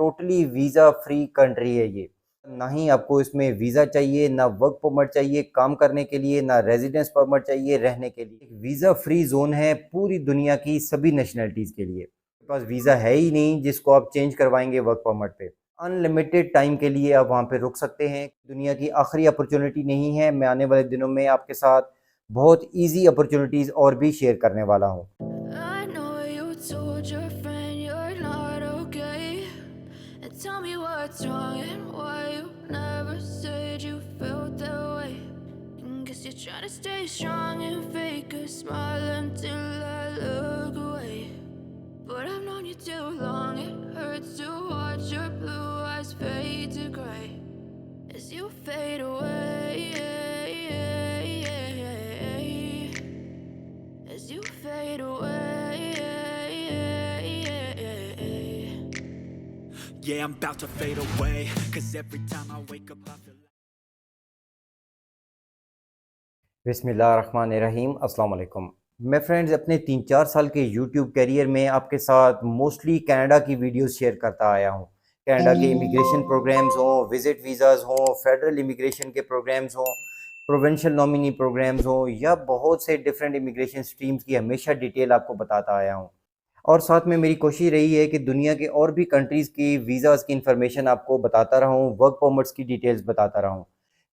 Totally visa free country है ये। ना ही आपको इसमें वीज़ा चाहिए, ना वर्क परमिट चाहिए काम करने के लिए, ना रेजिडेंस परमिट चाहिए रहने के लिए। वीज़ा फ्री ज़ोन है पूरी दुनिया की सभी नेशनैलिटीज़ के लिए। आपके पास वीज़ा है ही नहीं जिसको आप चेंज करवाएँगे वर्क परमिट पे। अनलिमिटेड टाइम के लिए आप वहाँ पे रुक सकते हैं। दुनिया की आखिरी अपॉर्चुनिटी नहीं है। मैं आने वाले दिनों में आपके साथ बहुत ईज़ी अपॉर्चुनिटीज़ और भी शेयर करने वाला हूँ। I know you told your friend you're not okay. And tell me what's wrong and why you never said you felt that way. And guess you're trying to stay strong and fake a smile until I look away. But I've known you too long, it hurts to watch your blue eyes fade to gray as you fade away. As you fade away. Yeah, I'm about to fade away, 'cause every time I wake up I feel बिस्मिल्लाहिर्रहमानिर्रहीम, अस्सलाम वालेकुम। मैं friends अपने 3-4 साल के YouTube career में आपके साथ मोस्टली कनाडा की वीडियोस शेयर करता आया हूँ। कनाडा के इमिग्रेशन प्रोग्राम्स हों, विज़िट वीज़ाज़ हों, फेडरल इमिग्रेशन के प्रोग्राम्स हों, प्रोविंशियल नॉमिनी प्रोग्राम्स हों या बहुत से डिफरेंट इमिग्रेशन स्ट्रीम्स की हमेशा डिटेल आपको बताता आया हूँ। और साथ में मेरी कोशिश रही है कि दुनिया के और भी कंट्रीज़ की वीज़ाज़ की इन्फॉर्मेशन आपको बताता रहूँ, वर्क परमिट्स की डिटेल्स बताता रहूँ।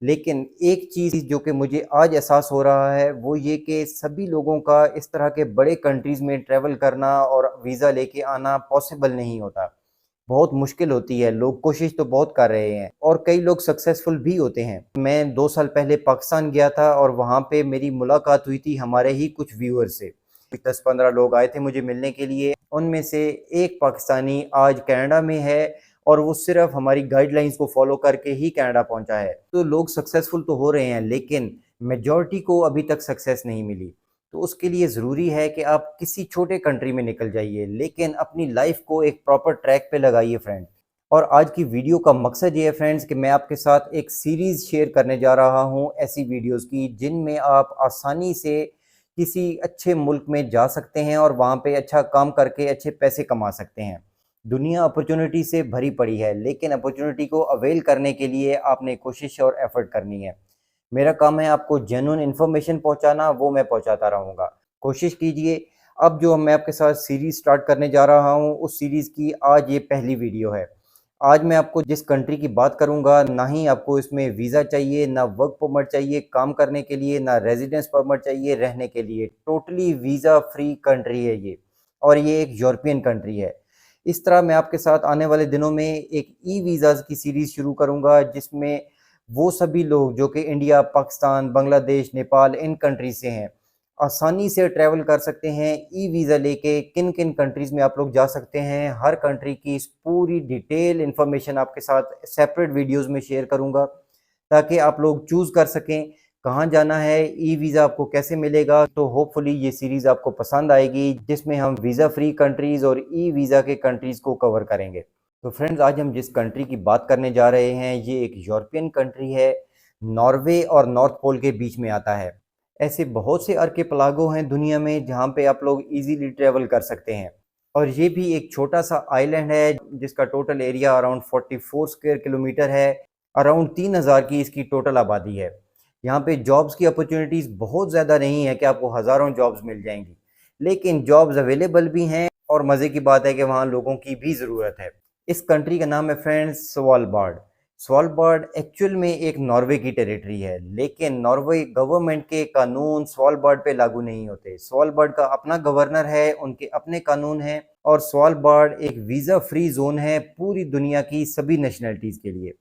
लेकिन एक चीज़ जो कि मुझे आज एहसास हो रहा है वो ये कि सभी लोगों का इस तरह के बड़े कंट्रीज़ में ट्रैवल करना और वीज़ा लेके आना पॉसिबल नहीं होता। बहुत मुश्किल होती है, लोग कोशिश तो बहुत कर रहे हैं और कई लोग सक्सेसफुल भी होते हैं। मैं 2 साल पहले पाकिस्तान गया था और वहाँ पे मेरी मुलाकात हुई थी हमारे ही कुछ व्यूअर से। 10-15 लोग आए थे मुझे मिलने के लिए, उनमें से एक पाकिस्तानी आज कनाडा में है और वो सिर्फ़ हमारी गाइडलाइंस को फ़ॉलो करके ही कनाडा पहुँचा है। तो लोग सक्सेसफुल तो हो रहे हैं लेकिन मेजॉरिटी को अभी तक सक्सेस नहीं मिली। तो उसके लिए ज़रूरी है कि आप किसी छोटे कंट्री में निकल जाइए लेकिन अपनी लाइफ को एक प्रॉपर ट्रैक पे लगाइए फ्रेंड। और आज की वीडियो का मकसद ये है फ्रेंड्स कि मैं आपके साथ एक सीरीज़ शेयर करने जा रहा हूँ ऐसी वीडियोस की जिनमें आप आसानी से किसी अच्छे मुल्क में जा सकते हैं और वहाँ पे अच्छा काम करके अच्छे पैसे कमा सकते हैं। दुनिया अपॉर्चुनिटी से भरी पड़ी है लेकिन अपॉर्चुनिटी को अवेल करने के लिए आपने कोशिश और एफर्ट करनी है। मेरा काम है आपको जेन्युइन इन्फॉर्मेशन पहुंचाना, वो मैं पहुंचाता रहूँगा। कोशिश कीजिए। अब जो मैं आपके साथ सीरीज़ स्टार्ट करने जा रहा हूँ, उस सीरीज़ की आज ये पहली वीडियो है। आज मैं आपको जिस कंट्री की बात करूँगा, ना ही आपको इसमें वीज़ा चाहिए, ना वर्क परमिट चाहिए काम करने के लिए, ना रेजिडेंस परमिट चाहिए रहने के लिए। टोटली वीज़ा फ्री कंट्री है ये और ये एक यूरोपियन कंट्री है। इस तरह मैं आपके साथ आने वाले दिनों में एक ई-वीज़ाज़ की सीरीज़ शुरू करूँगा जिसमें वो सभी लोग जो कि India, Pakistan, Bangladesh, Nepal in country से हैं, आसानी से ट्रैवल कर सकते हैं ई वीज़ा लेके किन-किन कंट्रीज़ में आप लोग जा सकते हैं। हर कंट्री की इस पूरी डिटेल इन्फॉर्मेशन आपके साथ सेपरेट वीडियोज़ में शेयर करूँगा ताकि आप लोग चूज़ कर सकें कहाँ जाना है, ई वीज़ा आपको कैसे मिलेगा। तो होपफुली ये सीरीज़ आपको पसंद आएगी जिसमें हम वीज़ा फ्री कंट्रीज़ और ई वीज़ा के कंट्रीज़ को कवर करेंगे। तो फ्रेंड्स आज हम जिस कंट्री की बात करने जा रहे हैं ये एक यूरोपियन कंट्री है, नॉर्वे और नॉर्थ पोल के बीच में आता है। ऐसे बहुत से आर्किपेलागो हैं दुनिया में जहाँ पे आप लोग इजीली ट्रैवल कर सकते हैं और ये भी एक छोटा सा आइलैंड है जिसका total area around 44 square kilometre है। अराउंड 3000 की इसकी टोटल आबादी है। यहाँ पे जॉब्स की अपॉर्चुनिटीज़ बहुत ज़्यादा नहीं है कि आपको हज़ारों जॉब्स मिल जाएंगी, लेकिन जॉब्स अवेलेबल भी हैं और मज़े की बात है कि वहाँ लोगों की भी ज़रूरत है। इस कंट्री का नाम है फ्रेंड्स स्वालबार्ड। स्वालबार्ड एक्चुअल में एक नॉर्वे की टेरिटरी है लेकिन नॉर्वे गवर्नमेंट के कानून स्वालबार्ड पे लागू नहीं होते। स्वालबार्ड का अपना गवर्नर है, उनके अपने कानून हैं और स्वालबार्ड एक वीज़ा फ्री जोन है पूरी दुनिया की सभी नेशनैलिटीज़ के लिए।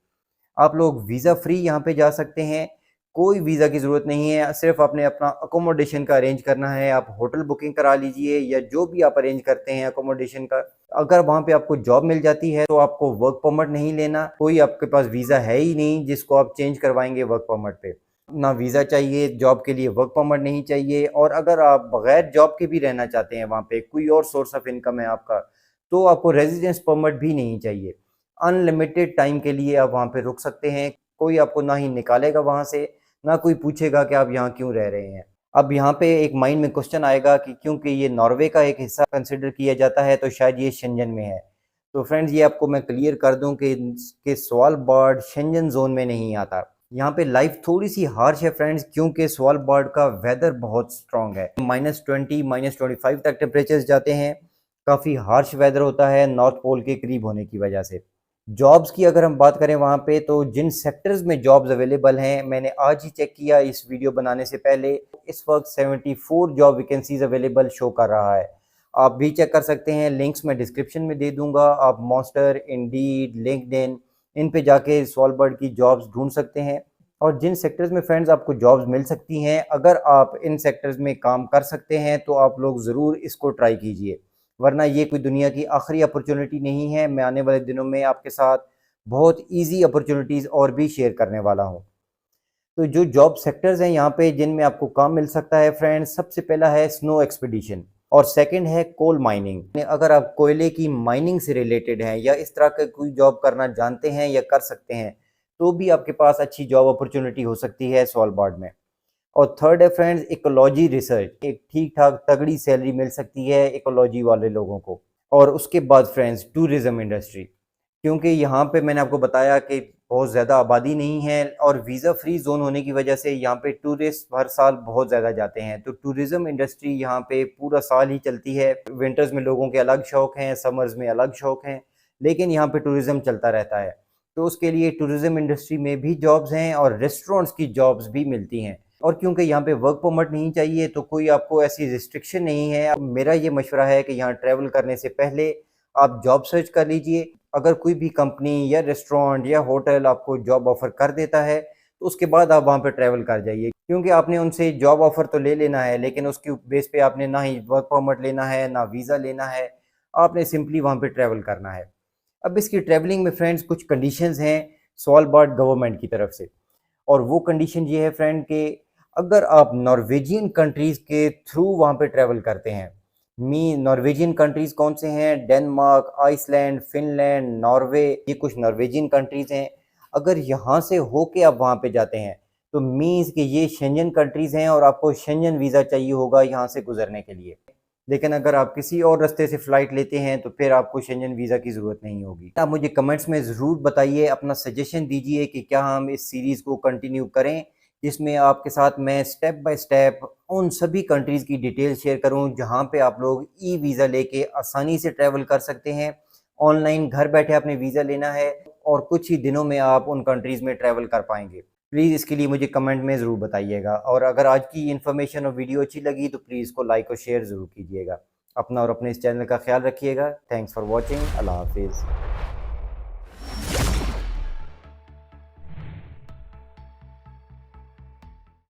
आप लोग वीज़ा फ्री यहाँ पे जा सकते हैं, कोई वीज़ा की ज़रूरत नहीं है, सिर्फ आपने अपना अकोमोडेशन का अरेंज करना है। आप होटल बुकिंग करा लीजिए या जो भी आप अरेंज करते हैं अकोमोडेशन का। अगर वहाँ पे आपको जॉब मिल जाती है तो आपको वर्क परमिट नहीं लेना, कोई आपके पास वीज़ा है ही नहीं जिसको आप चेंज करवाएंगे वर्क परमिट पे। ना वीज़ा चाहिए जॉब के लिए, वर्क परमिट नहीं चाहिए और अगर आप बगैर जॉब के भी रहना चाहते हैं वहाँ पे, कोई और सोर्स ऑफ इनकम है आपका, तो आपको रेजिडेंस परमिट भी नहीं चाहिए। अनलिमिटेड टाइम के लिए आप वहाँ पे रुक सकते हैं, कोई आपको ना ही निकालेगा वहाँ से, ना कोई पूछेगा कि आप यहाँ क्यों रह रहे हैं। अब यहाँ पे एक माइंड में क्वेश्चन आएगा कि क्योंकि ये नॉर्वे का एक हिस्सा कंसिडर किया जाता है तो शायद ये शेंजन में है। तो फ्रेंड्स ये आपको मैं क्लियर कर दूं कि स्वालबार्ड शेंजन जोन में नहीं आता। यहाँ पे लाइफ थोड़ी सी हार्श है फ्रेंड्स, क्योंकि स्वालबार्ड का वेदर बहुत स्ट्रॉन्ग है। -20 -25 तक टेम्परेचर्स जाते हैं। काफ़ी हार्श वेदर होता है नॉर्थ पोल के करीब होने की वजह से। जॉब्स की अगर हम बात करें वहाँ पे, तो जिन सेक्टर्स में जॉब्स अवेलेबल हैं, मैंने आज ही चेक किया इस वीडियो बनाने से पहले, इस वक्त 74 जॉब वैकेंसीज अवेलेबल शो कर रहा है। आप भी चेक कर सकते हैं, लिंक्स मैं डिस्क्रिप्शन में दे दूंगा। आप मॉन्स्टर, इंडीड, लिंक्डइन, इन पे जाके स्वालबर्ड की जॉब्स ढूंढ सकते हैं। और जिन सेक्टर्स में फ्रेंड्स आपको जॉब्स मिल सकती हैं, अगर आप इन सेक्टर्स में काम कर सकते हैं तो आप लोग ज़रूर इसको ट्राई कीजिए, वरना ये कोई दुनिया की आखिरी अपॉर्चुनिटी नहीं है। मैं आने वाले दिनों में आपके साथ बहुत इजी अपॉर्चुनिटीज़ और भी शेयर करने वाला हूँ। तो जो जॉब सेक्टर्स हैं यहाँ पे जिनमें आपको काम मिल सकता है फ्रेंड्स, सबसे पहला है स्नो एक्सपीडिशन और सेकंड है कोल माइनिंग। अगर आप कोयले की माइनिंग से रिलेटेड हैं या इस तरह का कोई जॉब करना जानते हैं या कर सकते हैं, तो भी आपके पास अच्छी जॉब अपॉर्चुनिटी हो सकती है स्वालबार्ड में। और थर्ड है फ्रेंड्स इकोलॉजी रिसर्च, एक ठीक ठाक तगड़ी सैलरी मिल सकती है इकोलॉजी वाले लोगों को। और उसके बाद फ्रेंड्स टूरिज़्म इंडस्ट्री, क्योंकि यहाँ पे मैंने आपको बताया कि बहुत ज़्यादा आबादी नहीं है और वीज़ा फ्री जोन होने की वजह से यहाँ पे टूरिस्ट हर साल बहुत ज़्यादा जाते हैं। तो टूरिज़्म इंडस्ट्री यहाँ पे पूरा साल ही चलती है। विंटर्स में लोगों के अलग शौक़ हैं, समर्स में अलग शौक़ हैं, लेकिन यहाँ पे टूरिज़्म चलता रहता है। तो उसके लिए टूरिज़्म इंडस्ट्री में भी जॉब्स हैं और रेस्टोरेंट्स की जॉब्स भी मिलती हैं। और क्योंकि यहाँ पे वर्क परमिट नहीं चाहिए, तो कोई आपको ऐसी रिस्ट्रिक्शन नहीं है। अब मेरा ये मशवरा है कि यहाँ ट्रैवल करने से पहले आप जॉब सर्च कर लीजिए। अगर कोई भी कंपनी या रेस्टोरेंट या होटल आपको जॉब ऑफ़र कर देता है, तो उसके बाद आप वहाँ पे ट्रैवल कर जाइए, क्योंकि आपने उनसे जॉब ऑफ़र तो ले लेना है, लेकिन उसके बेस पे आपने ना ही वर्क परमिट लेना है, ना वीज़ा लेना है। आपने सिंपली वहाँ पे ट्रैवल करना है। अब इसकी ट्रैवलिंग में फ्रेंड्स कुछ कंडीशंस हैं स्वालबार्ड गवर्नमेंट की तरफ से, और वो कंडीशन ये है फ्रेंड कि अगर आप नॉर्वेजियन कंट्रीज़ के थ्रू वहाँ पे ट्रैवल करते हैं। नॉर्वेजियन कंट्रीज़ कौन से हैं? डेनमार्क, आइसलैंड, फिनलैंड, नॉर्वे, ये कुछ नॉर्वेजियन कंट्रीज़ हैं। अगर यहाँ से होके आप वहाँ पे जाते हैं, तो मीन्स कि ये शेंजन कंट्रीज़ हैं और आपको शेंजन वीज़ा चाहिए होगा यहाँ से गुजरने के लिए। लेकिन अगर आप किसी और रास्ते से फ़्लाइट लेते हैं, तो फिर आपको शेंजन वीज़ा की ज़रूरत नहीं होगी। आप मुझे कमेंट्स में ज़रूर बताइए, अपना सजेशन दीजिए कि क्या हम इस सीरीज़ को कंटिन्यू करें, जिसमें आपके साथ मैं स्टेप बाय स्टेप उन सभी कंट्रीज़ की डिटेल शेयर करूं जहां पे आप लोग ई वीज़ा लेके आसानी से ट्रैवल कर सकते हैं। ऑनलाइन घर बैठे आपने वीज़ा लेना है और कुछ ही दिनों में आप उन कंट्रीज़ में ट्रैवल कर पाएंगे। प्लीज़ इसके लिए मुझे कमेंट में ज़रूर बताइएगा, और अगर आज की इन्फॉर्मेशन और वीडियो अच्छी लगी तो प्लीज़ इसको लाइक और शेयर ज़रूर कीजिएगा। अपना और अपने इस चैनल का ख्याल रखिएगा। Thanks for watching. अल्लाह हाफिज़।